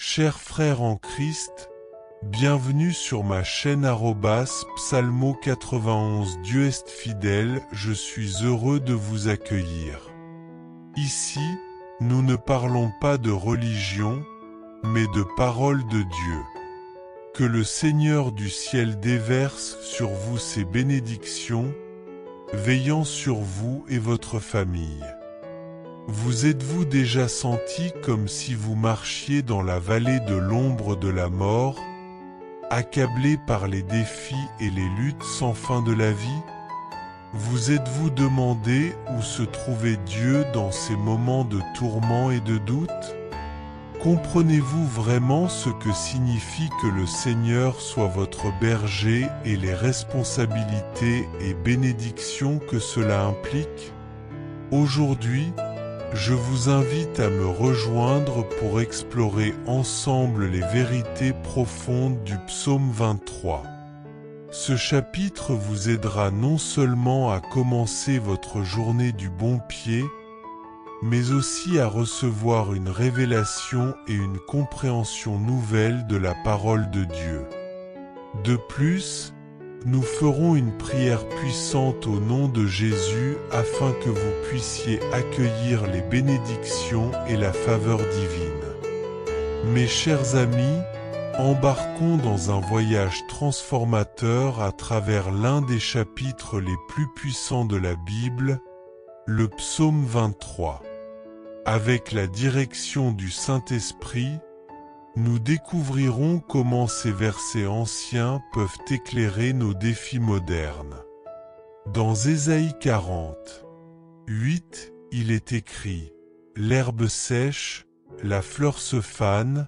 Chers frères en Christ, bienvenue sur ma chaîne Psalmo 91. Dieu est fidèle, je suis heureux de vous accueillir. Ici, nous ne parlons pas de religion, mais de parole de Dieu. Que le Seigneur du ciel déverse sur vous ses bénédictions, veillant sur vous et votre famille. Vous êtes-vous déjà senti comme si vous marchiez dans la vallée de l'ombre de la mort, accablé par les défis et les luttes sans fin de la vie? Vous êtes-vous demandé où se trouvait Dieu dans ces moments de tourment et de doute? Comprenez-vous vraiment ce que signifie que le Seigneur soit votre berger et les responsabilités et bénédictions que cela implique? Aujourd'hui, je vous invite à me rejoindre pour explorer ensemble les vérités profondes du psaume 23. Ce chapitre vous aidera non seulement à commencer votre journée du bon pied, mais aussi à recevoir une révélation et une compréhension nouvelle de la parole de Dieu. De plus, nous ferons une prière puissante au nom de Jésus afin que vous puissiez accueillir les bénédictions et la faveur divine. Mes chers amis, embarquons dans un voyage transformateur à travers l'un des chapitres les plus puissants de la Bible, le psaume 23. Avec la direction du Saint-Esprit, nous découvrirons comment ces versets anciens peuvent éclairer nos défis modernes. Dans Ésaïe 40, 8, il est écrit « L'herbe sèche, la fleur se fane,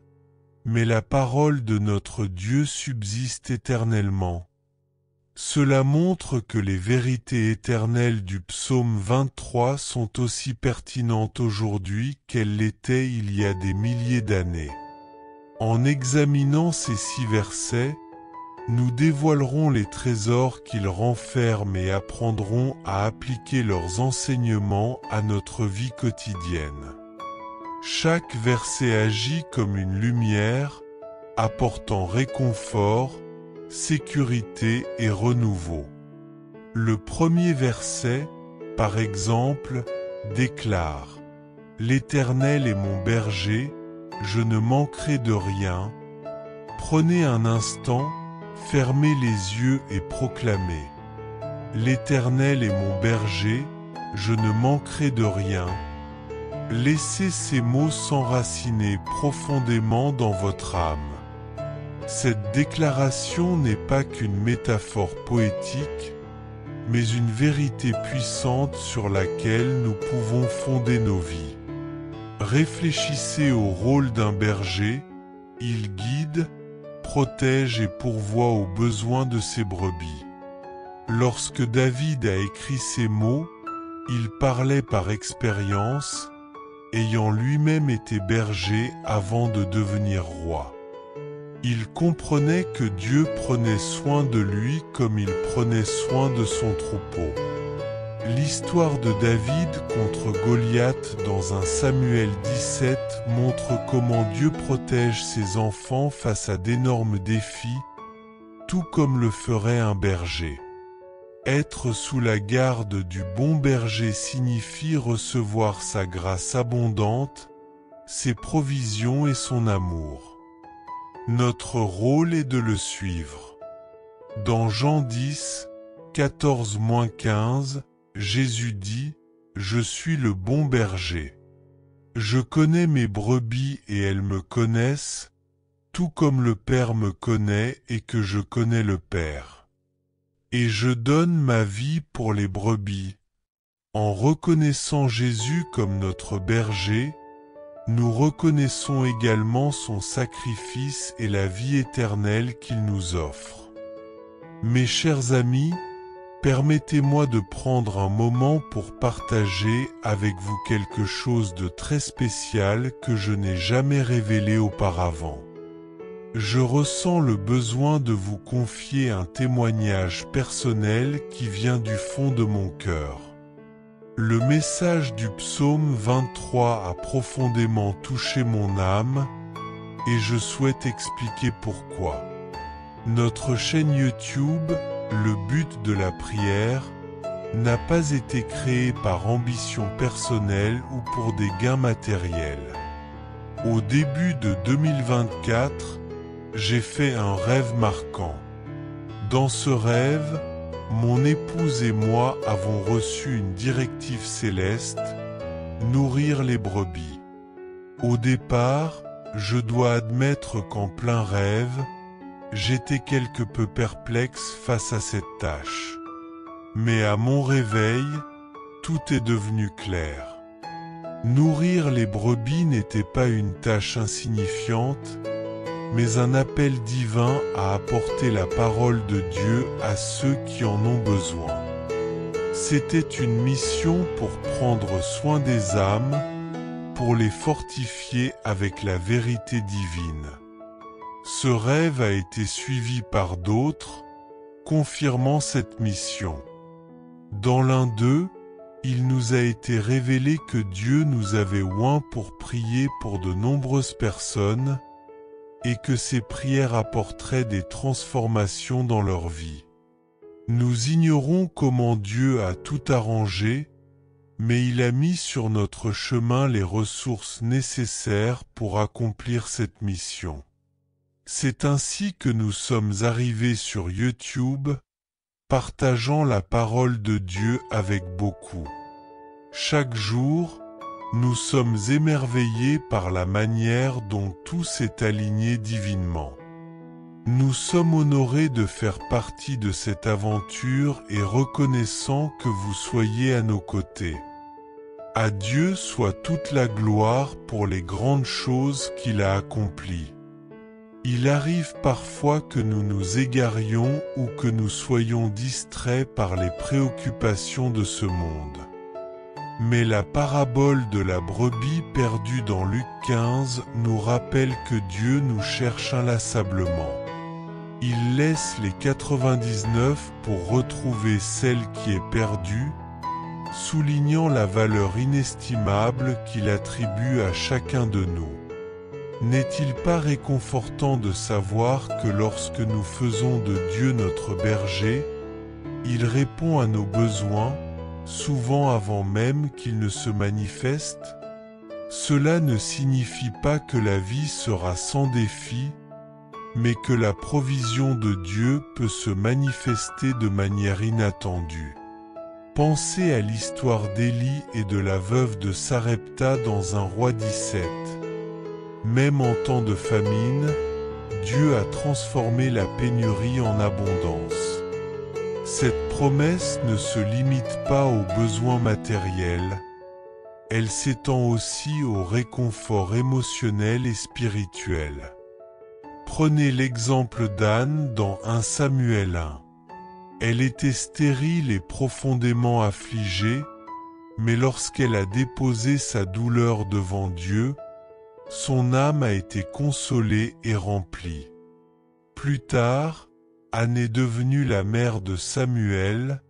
mais la parole de notre Dieu subsiste éternellement. » Cela montre que les vérités éternelles du psaume 23 sont aussi pertinentes aujourd'hui qu'elles l'étaient il y a des milliers d'années. En examinant ces 6 versets, nous dévoilerons les trésors qu'ils renferment et apprendrons à appliquer leurs enseignements à notre vie quotidienne. Chaque verset agit comme une lumière, apportant réconfort, sécurité et renouveau. Le premier verset, par exemple, déclare « L'Éternel est mon berger, je ne manquerai de rien. » Prenez un instant, fermez les yeux et proclamez « L'Éternel est mon berger, je ne manquerai de rien. » Laissez ces mots s'enraciner profondément dans votre âme. Cette déclaration n'est pas qu'une métaphore poétique, mais une vérité puissante sur laquelle nous pouvons fonder nos vies. Réfléchissez au rôle d'un berger, il guide, protège et pourvoit aux besoins de ses brebis. Lorsque David a écrit ces mots, il parlait par expérience, ayant lui-même été berger avant de devenir roi. Il comprenait que Dieu prenait soin de lui comme il prenait soin de son troupeau. L'histoire de David contre Goliath dans 1 Samuel 17 montre comment Dieu protège ses enfants face à d'énormes défis, tout comme le ferait un berger. Être sous la garde du bon berger signifie recevoir sa grâce abondante, ses provisions et son amour. Notre rôle est de le suivre. Dans Jean 10, 14-15, Jésus dit « Je suis le bon berger. Je connais mes brebis et elles me connaissent, tout comme le Père me connaît et que je connais le Père. Et je donne ma vie pour les brebis. » En reconnaissant Jésus comme notre berger, nous reconnaissons également son sacrifice et la vie éternelle qu'il nous offre. Mes chers amis, permettez-moi de prendre un moment pour partager avec vous quelque chose de très spécial que je n'ai jamais révélé auparavant. Je ressens le besoin de vous confier un témoignage personnel qui vient du fond de mon cœur. Le message du psaume 23 a profondément touché mon âme, et je souhaite expliquer pourquoi. Notre chaîne YouTube, Le but de la prière, n'a pas été créée par ambition personnelle ou pour des gains matériels. Au début de 2024, j'ai fait un rêve marquant. Dans ce rêve, mon épouse et moi avons reçu une directive céleste, nourrir les brebis. Au départ, je dois admettre qu'en plein rêve, j'étais quelque peu perplexe face à cette tâche. Mais à mon réveil, tout est devenu clair. Nourrir les brebis n'était pas une tâche insignifiante, mais un appel divin à apporter la parole de Dieu à ceux qui en ont besoin. C'était une mission pour prendre soin des âmes, pour les fortifier avec la vérité divine. Ce rêve a été suivi par d'autres, confirmant cette mission. Dans l'un d'eux, il nous a été révélé que Dieu nous avait oints pour prier pour de nombreuses personnes et que ces prières apporteraient des transformations dans leur vie. Nous ignorons comment Dieu a tout arrangé, mais il a mis sur notre chemin les ressources nécessaires pour accomplir cette mission. C'est ainsi que nous sommes arrivés sur YouTube, partageant la parole de Dieu avec beaucoup. Chaque jour, nous sommes émerveillés par la manière dont tout s'est aligné divinement. Nous sommes honorés de faire partie de cette aventure et reconnaissants que vous soyez à nos côtés. À Dieu soit toute la gloire pour les grandes choses qu'il a accomplies. Il arrive parfois que nous nous égarions ou que nous soyons distraits par les préoccupations de ce monde. Mais la parabole de la brebis perdue dans Luc 15 nous rappelle que Dieu nous cherche inlassablement. Il laisse les 99 pour retrouver celle qui est perdue, soulignant la valeur inestimable qu'il attribue à chacun de nous. N'est-il pas réconfortant de savoir que lorsque nous faisons de Dieu notre berger, il répond à nos besoins, souvent avant même qu'il ne se manifeste? Cela ne signifie pas que la vie sera sans défi, mais que la provision de Dieu peut se manifester de manière inattendue. Pensez à l'histoire d'Élie et de la veuve de Sarepta dans un roi 17. Même en temps de famine, Dieu a transformé la pénurie en abondance. Cette promesse ne se limite pas aux besoins matériels, elle s'étend aussi au réconfort émotionnel et spirituel. Prenez l'exemple d'Anne dans 1 Samuel 1. Elle était stérile et profondément affligée, mais lorsqu'elle a déposé sa douleur devant Dieu, son âme a été consolée et remplie. Plus tard, Anne est devenue la mère de Samuel,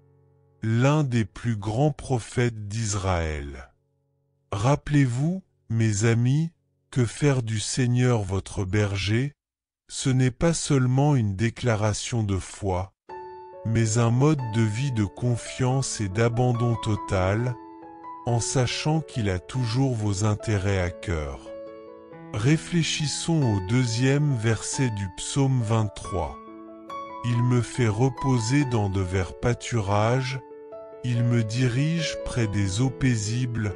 l'un des plus grands prophètes d'Israël. Rappelez-vous, mes amis, que faire du Seigneur votre berger, ce n'est pas seulement une déclaration de foi, mais un mode de vie de confiance et d'abandon total, en sachant qu'il a toujours vos intérêts à cœur. Réfléchissons au deuxième verset du psaume 23. Il me fait reposer dans de verts pâturages, il me dirige près des eaux paisibles.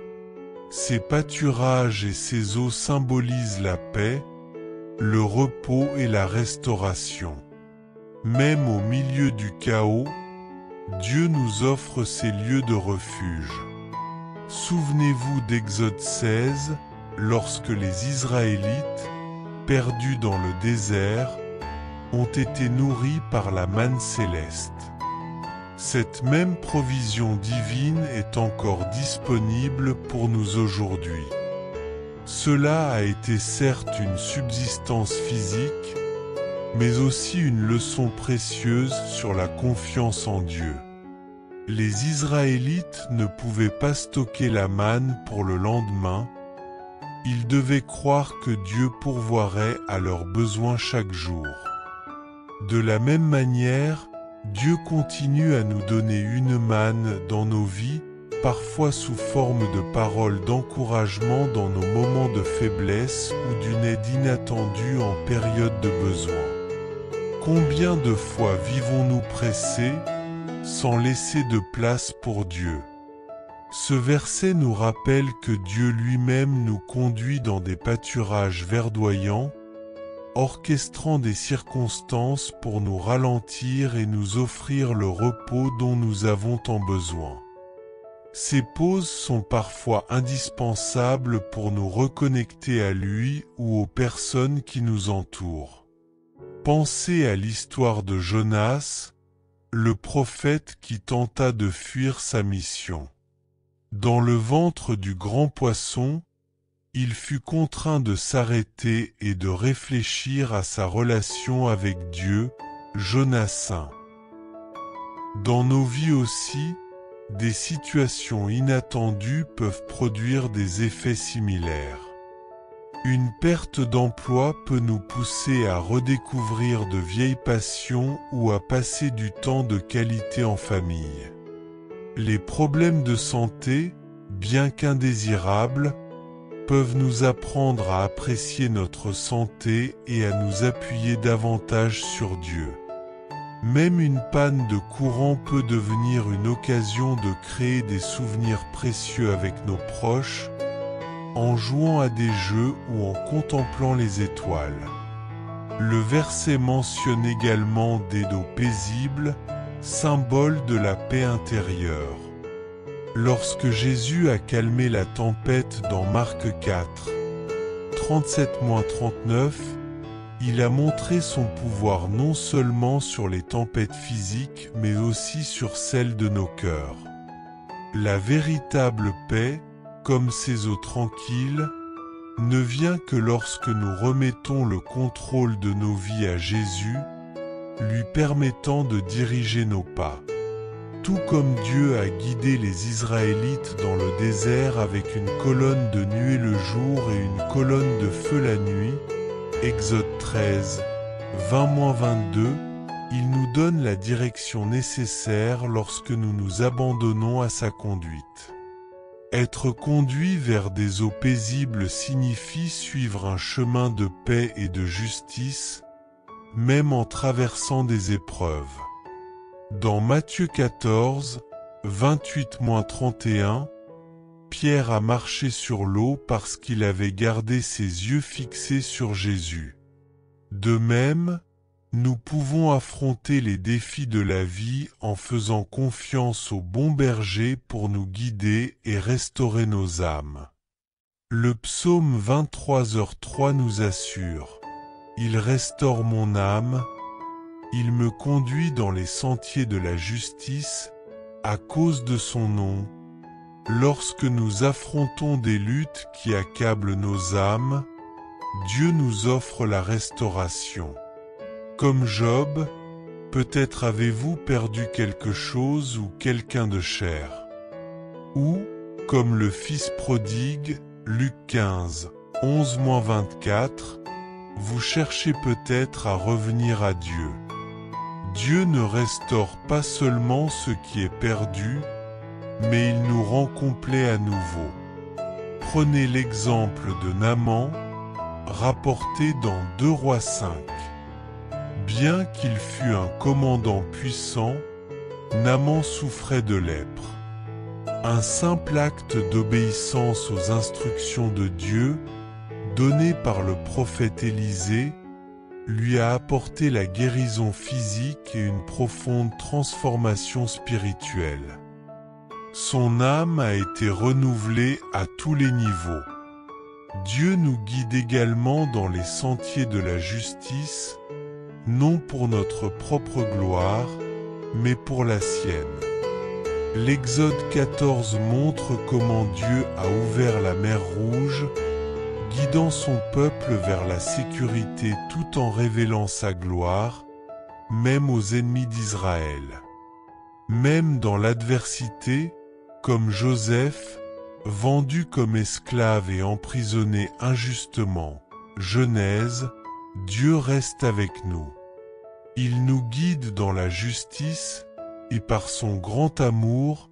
Ces pâturages et ces eaux symbolisent la paix, le repos et la restauration. Même au milieu du chaos, Dieu nous offre ces lieux de refuge. Souvenez-vous d'Exode 16, lorsque les Israélites, perdus dans le désert, ont été nourris par la manne céleste. Cette même provision divine est encore disponible pour nous aujourd'hui. Cela a été certes une subsistance physique, mais aussi une leçon précieuse sur la confiance en Dieu. Les Israélites ne pouvaient pas stocker la manne pour le lendemain, Ils devaient croire que Dieu pourvoirait à leurs besoins chaque jour. De la même manière, Dieu continue à nous donner une manne dans nos vies, parfois sous forme de paroles d'encouragement dans nos moments de faiblesse ou d'une aide inattendue en période de besoin. Combien de fois vivons-nous pressés, sans laisser de place pour Dieu? Ce verset nous rappelle que Dieu lui-même nous conduit dans des pâturages verdoyants, orchestrant des circonstances pour nous ralentir et nous offrir le repos dont nous avons tant besoin. Ces pauses sont parfois indispensables pour nous reconnecter à lui ou aux personnes qui nous entourent. Pensez à l'histoire de Jonas, le prophète qui tenta de fuir sa mission. Dans le ventre du grand poisson, il fut contraint de s'arrêter et de réfléchir à sa relation avec Dieu, Jonas 1. Dans nos vies aussi, des situations inattendues peuvent produire des effets similaires. Une perte d'emploi peut nous pousser à redécouvrir de vieilles passions ou à passer du temps de qualité en famille. Les problèmes de santé, bien qu'indésirables, peuvent nous apprendre à apprécier notre santé et à nous appuyer davantage sur Dieu. Même une panne de courant peut devenir une occasion de créer des souvenirs précieux avec nos proches, en jouant à des jeux ou en contemplant les étoiles. Le verset mentionne également des eaux paisibles, symbole de la paix intérieure. Lorsque Jésus a calmé la tempête dans Marc 4, 37-39, il a montré son pouvoir non seulement sur les tempêtes physiques mais aussi sur celles de nos cœurs. La véritable paix, comme ces eaux tranquilles, ne vient que lorsque nous remettons le contrôle de nos vies à Jésus, lui permettant de diriger nos pas. Tout comme Dieu a guidé les Israélites dans le désert avec une colonne de nuée le jour et une colonne de feu la nuit, Exode 13, 20-22, il nous donne la direction nécessaire lorsque nous nous abandonnons à sa conduite. Être conduit vers des eaux paisibles signifie suivre un chemin de paix et de justice, même en traversant des épreuves. Dans Matthieu 14, 28-31, Pierre a marché sur l'eau parce qu'il avait gardé ses yeux fixés sur Jésus. De même, nous pouvons affronter les défis de la vie en faisant confiance au bon berger pour nous guider et restaurer nos âmes. Le psaume 23h3 nous assure « Il restaure mon âme, il me conduit dans les sentiers de la justice, à cause de son nom. » Lorsque nous affrontons des luttes qui accablent nos âmes, Dieu nous offre la restauration. Comme Job, peut-être avez-vous perdu quelque chose ou quelqu'un de cher. Ou, comme le fils prodigue, Luc 15, 11-24, vous cherchez peut-être à revenir à Dieu. Dieu ne restaure pas seulement ce qui est perdu, mais il nous rend complets à nouveau. Prenez l'exemple de Naaman, rapporté dans 2 Rois 5. Bien qu'il fût un commandant puissant, Naaman souffrait de lèpre. Un simple acte d'obéissance aux instructions de Dieu, donné par le prophète Élisée, lui a apporté la guérison physique et une profonde transformation spirituelle. Son âme a été renouvelée à tous les niveaux. Dieu nous guide également dans les sentiers de la justice, non pour notre propre gloire, mais pour la sienne. L'Exode 14 montre comment Dieu a ouvert la mer Rouge, guidant son peuple vers la sécurité tout en révélant sa gloire, même aux ennemis d'Israël. Même dans l'adversité, comme Joseph, vendu comme esclave et emprisonné injustement. Genèse, Dieu reste avec nous. Il nous guide dans la justice et par son grand amour,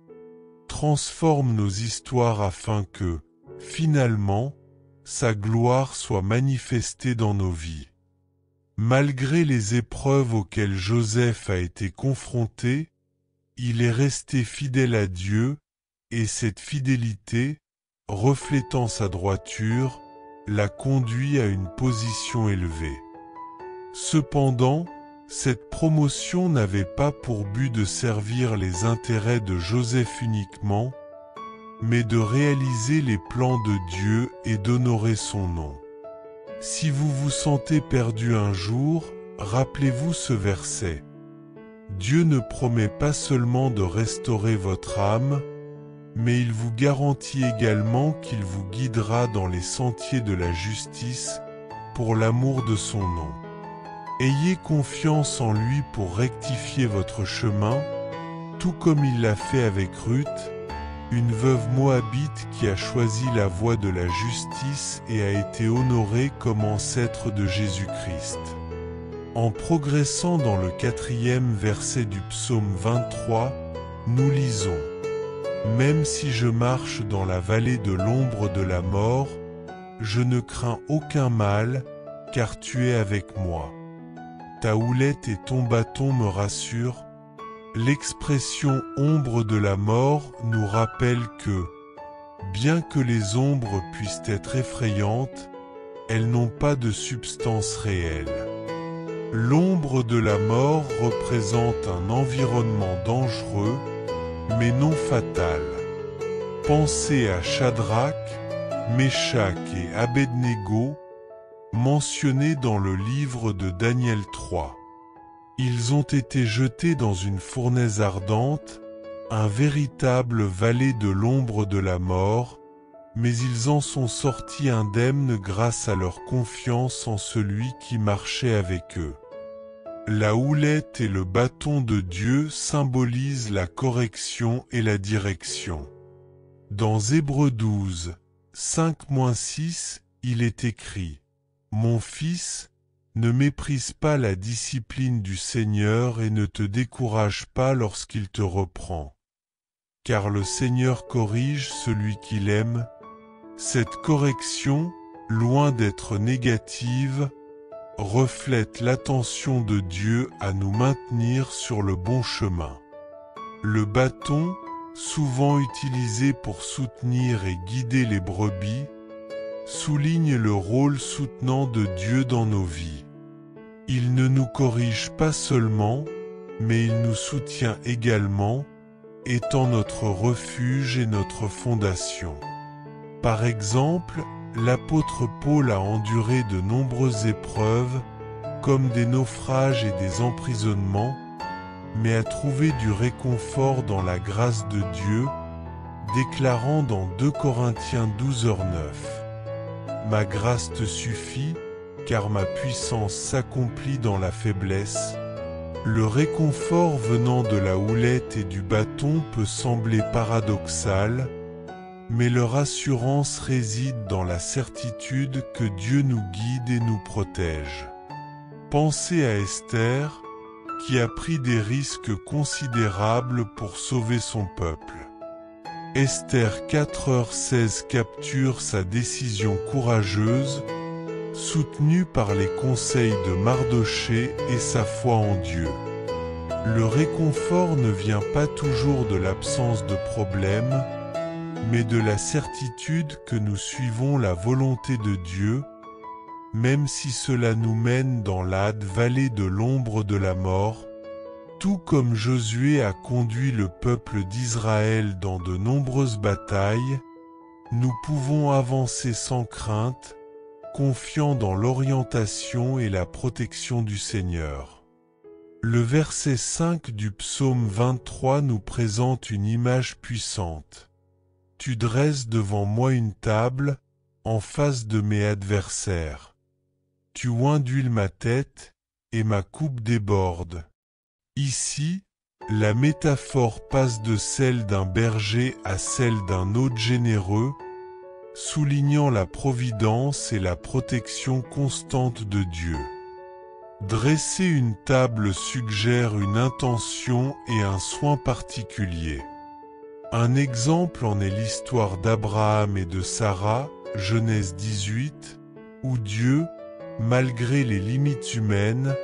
transforme nos histoires afin que, finalement, sa gloire soit manifestée dans nos vies. Malgré les épreuves auxquelles Joseph a été confronté, il est resté fidèle à Dieu, et cette fidélité, reflétant sa droiture, l'a conduit à une position élevée. Cependant, cette promotion n'avait pas pour but de servir les intérêts de Joseph uniquement, mais de réaliser les plans de Dieu et d'honorer son nom. Si vous vous sentez perdu un jour, rappelez-vous ce verset. Dieu ne promet pas seulement de restaurer votre âme, mais il vous garantit également qu'il vous guidera dans les sentiers de la justice pour l'amour de son nom. Ayez confiance en lui pour rectifier votre chemin, tout comme il l'a fait avec Ruth, une veuve moabite qui a choisi la voie de la justice et a été honorée comme ancêtre de Jésus-Christ. En progressant dans le 4e verset du psaume 23, nous lisons « Même si je marche dans la vallée de l'ombre de la mort, je ne crains aucun mal, car tu es avec moi. Ta houlette et ton bâton me rassurent. » L'expression « ombre de la mort » nous rappelle que, bien que les ombres puissent être effrayantes, elles n'ont pas de substance réelle. L'ombre de la mort représente un environnement dangereux, mais non fatal. Pensez à Shadrach, Meshach et Abednego, mentionnés dans le livre de Daniel 3. Ils ont été jetés dans une fournaise ardente, un véritable vallée de l'ombre de la mort, mais ils en sont sortis indemnes grâce à leur confiance en celui qui marchait avec eux. La houlette et le bâton de Dieu symbolisent la correction et la direction. Dans Hébreux 12, 5-6, il est écrit « Mon fils, ne méprise pas la discipline du Seigneur et ne te décourage pas lorsqu'il te reprend. Car le Seigneur corrige celui qu'il aime. Cette correction, loin d'être négative, reflète l'attention de Dieu à nous maintenir sur le bon chemin. Le bâton, souvent utilisé pour soutenir et guider les brebis, souligne le rôle soutenant de Dieu dans nos vies. Il ne nous corrige pas seulement, mais il nous soutient également, étant notre refuge et notre fondation. Par exemple, l'apôtre Paul a enduré de nombreuses épreuves, comme des naufrages et des emprisonnements, mais a trouvé du réconfort dans la grâce de Dieu, déclarant dans 2 Corinthiens 12h9 « Ma grâce te suffit, car ma puissance s'accomplit dans la faiblesse. » Le réconfort venant de la houlette et du bâton peut sembler paradoxal, mais leur assurance réside dans la certitude que Dieu nous guide et nous protège. Pensez à Esther, qui a pris des risques considérables pour sauver son peuple. Esther 4h16 capture sa décision courageuse, soutenue par les conseils de Mardochée et sa foi en Dieu. Le réconfort ne vient pas toujours de l'absence de problèmes, mais de la certitude que nous suivons la volonté de Dieu, même si cela nous mène dans la vallée de l'ombre de la mort, tout comme Josué a conduit le peuple d'Israël dans de nombreuses batailles, nous pouvons avancer sans crainte, confiants dans l'orientation et la protection du Seigneur. Le verset 5 du psaume 23 nous présente une image puissante. « Tu dresses devant moi une table, en face de mes adversaires. Tu oindules ma tête, et ma coupe déborde. » Ici, La métaphore passe de celle d'un berger à celle d'un hôte généreux, soulignant la providence et la protection constante de Dieu. Dresser une table suggère une intention et un soin particulier. Un exemple en est l'histoire d'Abraham et de Sarah, Genèse 18, où Dieu, malgré les limites humaines,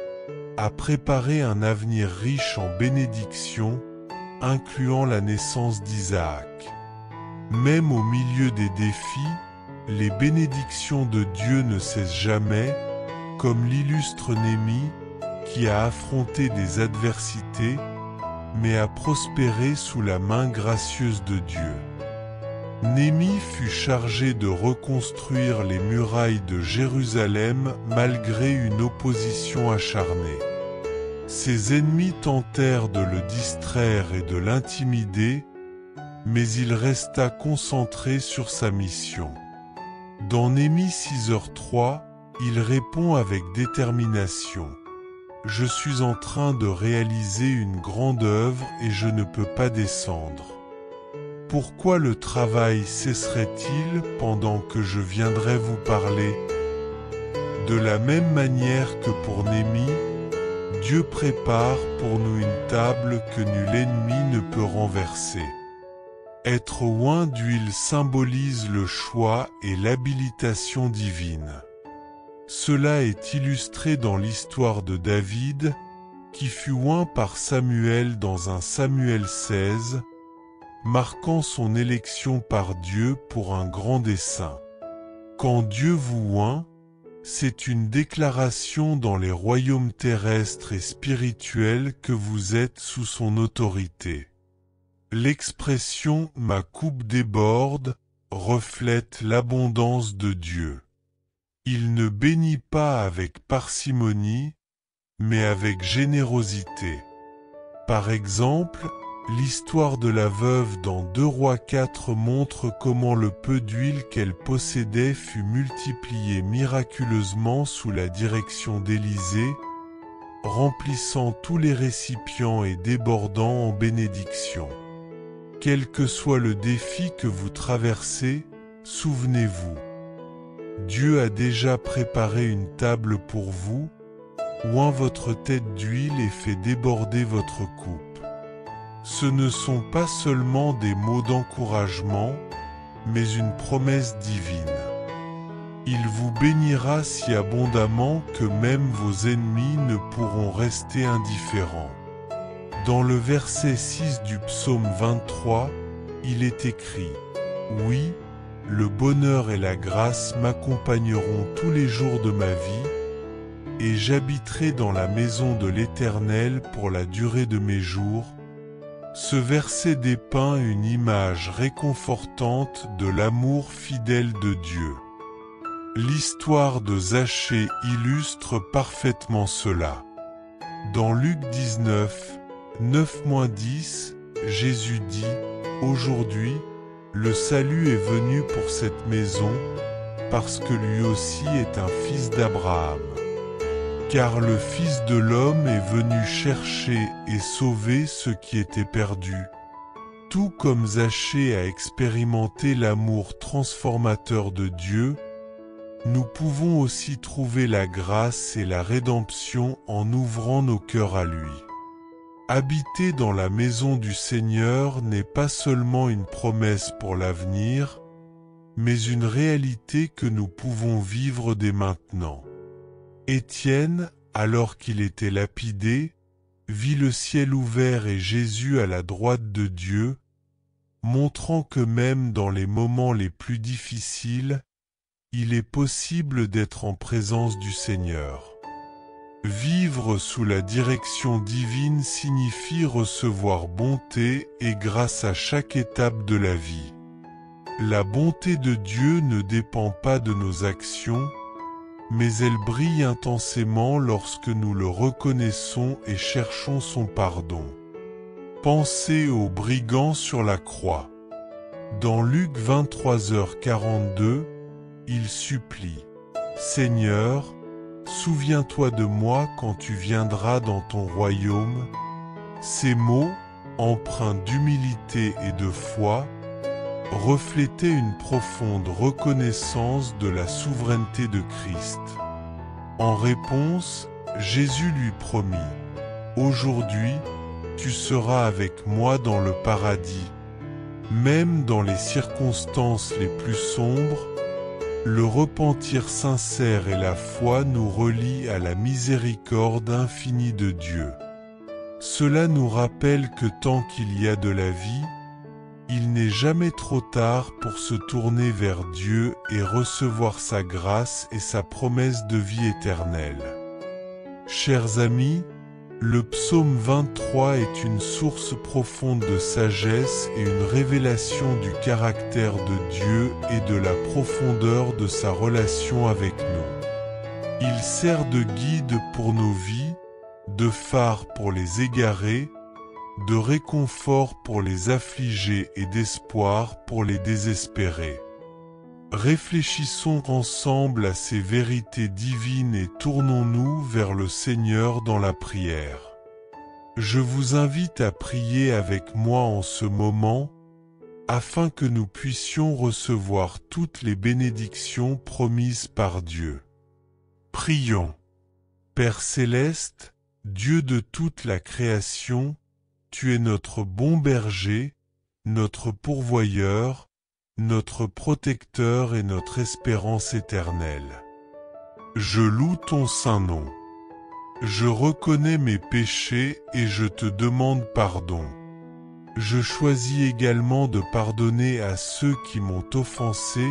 a préparé un avenir riche en bénédictions, incluant la naissance d'Isaac. Même au milieu des défis, les bénédictions de Dieu ne cessent jamais, comme l'illustre Néhémie, qui a affronté des adversités, mais a prospéré sous la main gracieuse de Dieu. Néhémie fut chargé de reconstruire les murailles de Jérusalem malgré une opposition acharnée. Ses ennemis tentèrent de le distraire et de l'intimider, mais il resta concentré sur sa mission. Dans Néhémie 6h3, il répond avec détermination. « Je suis en train de réaliser une grande œuvre et je ne peux pas descendre. Pourquoi le travail cesserait-il pendant que je viendrais vous parler ?» De la même manière que pour Néhémie, Dieu prépare pour nous une table que nul ennemi ne peut renverser. Être oint d'huile symbolise le choix et l'habilitation divine. Cela est illustré dans l'histoire de David, qui fut oint par Samuel dans 1 Samuel 16, marquant son élection par Dieu pour un grand dessein. Quand Dieu vous oint, c'est une déclaration dans les royaumes terrestres et spirituels que vous êtes sous son autorité. L'expression « ma coupe déborde » reflète l'abondance de Dieu. Il ne bénit pas avec parcimonie, mais avec générosité. Par exemple, l'histoire de la veuve dans 2 Rois 4 montre comment le peu d'huile qu'elle possédait fut multiplié miraculeusement sous la direction d'Élisée, remplissant tous les récipients et débordant en bénédiction. Quel que soit le défi que vous traversez, souvenez-vous. Dieu a déjà préparé une table pour vous, oint votre tête d'huile et fait déborder votre coupe. Ce ne sont pas seulement des mots d'encouragement, mais une promesse divine. Il vous bénira si abondamment que même vos ennemis ne pourront rester indifférents. Dans le verset 6 du psaume 23, il est écrit « Oui, le bonheur et la grâce m'accompagneront tous les jours de ma vie, et j'habiterai dans la maison de l'Éternel pour la durée de mes jours. » Ce verset dépeint une image réconfortante de l'amour fidèle de Dieu. L'histoire de Zachée illustre parfaitement cela. Dans Luc 19, 9-10, Jésus dit « Aujourd'hui, le salut est venu pour cette maison, parce que lui aussi est un fils d'Abraham. Car le Fils de l'homme est venu chercher et sauver ce qui était perdu. » Tout comme Zachée a expérimenté l'amour transformateur de Dieu, nous pouvons aussi trouver la grâce et la rédemption en ouvrant nos cœurs à lui. Habiter dans la maison du Seigneur n'est pas seulement une promesse pour l'avenir, mais une réalité que nous pouvons vivre dès maintenant. Étienne, alors qu'il était lapidé, vit le ciel ouvert et Jésus à la droite de Dieu, montrant que même dans les moments les plus difficiles, il est possible d'être en présence du Seigneur. Vivre sous la direction divine signifie recevoir bonté et grâce à chaque étape de la vie. La bonté de Dieu ne dépend pas de nos actions, mais elle brille intensément lorsque nous le reconnaissons et cherchons son pardon. Pensez aux brigands sur la croix. Dans Luc 23h42, il supplie « Seigneur, souviens-toi de moi quand tu viendras dans ton royaume. » Ces mots, empreints d'humilité et de foi, reflétaient une profonde reconnaissance de la souveraineté de Christ. En réponse, Jésus lui promit: « Aujourd'hui, tu seras avec moi dans le paradis. » Même dans les circonstances les plus sombres, le repentir sincère et la foi nous relient à la miséricorde infinie de Dieu. Cela nous rappelle que tant qu'il y a de la vie, il n'est jamais trop tard pour se tourner vers Dieu et recevoir sa grâce et sa promesse de vie éternelle. Chers amis, le psaume 23 est une source profonde de sagesse et une révélation du caractère de Dieu et de la profondeur de sa relation avec nous. Il sert de guide pour nos vies, de phare pour les égarés, de réconfort pour les affligés et d'espoir pour les désespérés. Réfléchissons ensemble à ces vérités divines et tournons-nous vers le Seigneur dans la prière. Je vous invite à prier avec moi en ce moment, afin que nous puissions recevoir toutes les bénédictions promises par Dieu. Prions. Père céleste, Dieu de toute la création, tu es notre bon berger, notre pourvoyeur, notre protecteur et notre espérance éternelle. Je loue ton saint nom. Je reconnais mes péchés et je te demande pardon. Je choisis également de pardonner à ceux qui m'ont offensé,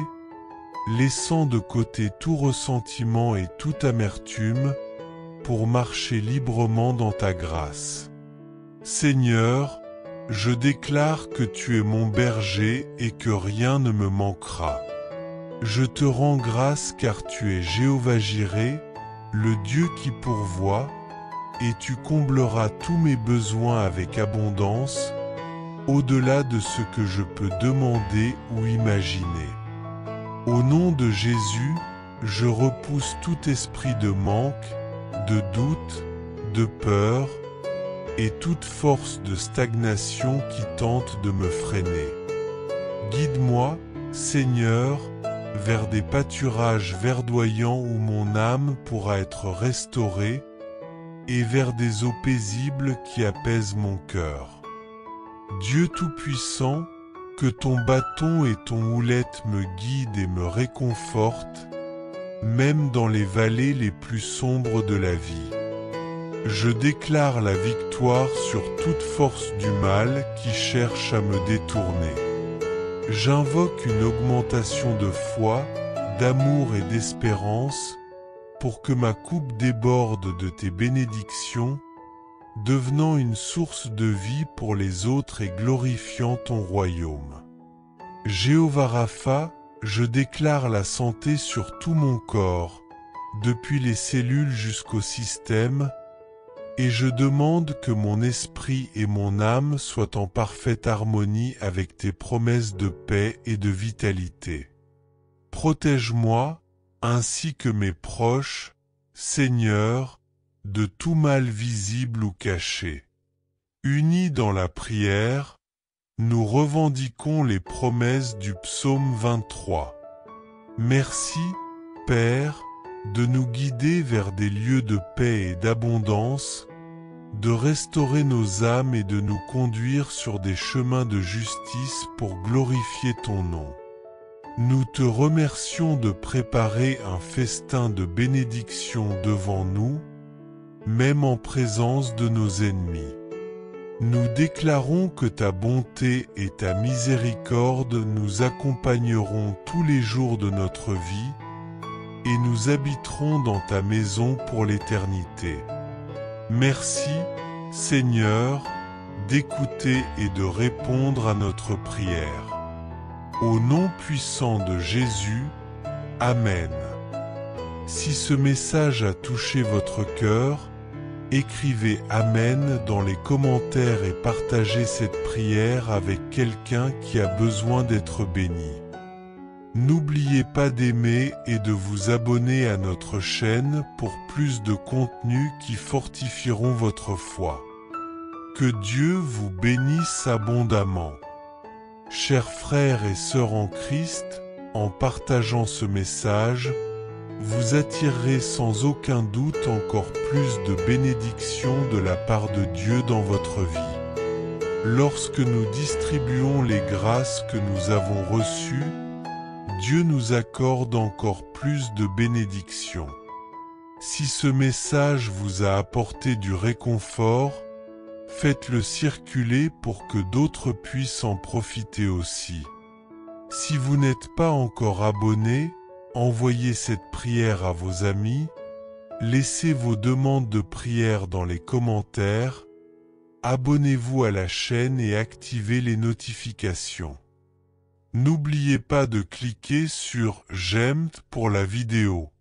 laissant de côté tout ressentiment et toute amertume, pour marcher librement dans ta grâce. Seigneur, je déclare que tu es mon berger et que rien ne me manquera. Je te rends grâce car tu es Jéhovah-Jireh, le Dieu qui pourvoit, et tu combleras tous mes besoins avec abondance, au-delà de ce que je peux demander ou imaginer. Au nom de Jésus, je repousse tout esprit de manque, de doute, de peur, et toute force de stagnation qui tente de me freiner. Guide-moi, Seigneur, vers des pâturages verdoyants où mon âme pourra être restaurée, et vers des eaux paisibles qui apaisent mon cœur. Dieu Tout-Puissant, que ton bâton et ton houlette me guident et me réconfortent, même dans les vallées les plus sombres de la vie. Je déclare la victoire sur toute force du mal qui cherche à me détourner. J'invoque une augmentation de foi, d'amour et d'espérance, pour que ma coupe déborde de tes bénédictions, devenant une source de vie pour les autres et glorifiant ton royaume. Jéhovah Rapha, je déclare la santé sur tout mon corps, depuis les cellules jusqu'au système, et je demande que mon esprit et mon âme soient en parfaite harmonie avec tes promesses de paix et de vitalité. Protège-moi, ainsi que mes proches, Seigneur, de tout mal visible ou caché. Unis dans la prière, nous revendiquons les promesses du psaume 23. Merci, Père, de nous guider vers des lieux de paix et d'abondance, de restaurer nos âmes et de nous conduire sur des chemins de justice pour glorifier ton nom. Nous te remercions de préparer un festin de bénédiction devant nous, même en présence de nos ennemis. Nous déclarons que ta bonté et ta miséricorde nous accompagneront tous les jours de notre vie, et nous habiterons dans ta maison pour l'éternité. Merci, Seigneur, d'écouter et de répondre à notre prière. Au nom puissant de Jésus, Amen. Si ce message a touché votre cœur, écrivez Amen dans les commentaires et partagez cette prière avec quelqu'un qui a besoin d'être béni. N'oubliez pas d'aimer et de vous abonner à notre chaîne pour plus de contenus qui fortifieront votre foi. Que Que Dieu vous bénisse abondamment. Chers frères et sœurs en Christ, en partageant ce message, vous attirerez sans aucun doute encore plus de bénédictions de la part de Dieu dans votre vie. Lorsque nous distribuons les grâces que nous avons reçues, Dieu nous accorde encore plus de bénédictions. Si ce message vous a apporté du réconfort, faites-le circuler pour que d'autres puissent en profiter aussi. Si vous n'êtes pas encore abonné, envoyez cette prière à vos amis, laissez vos demandes de prière dans les commentaires, abonnez-vous à la chaîne et activez les notifications. N'oubliez pas de cliquer sur « J'aime » pour la vidéo.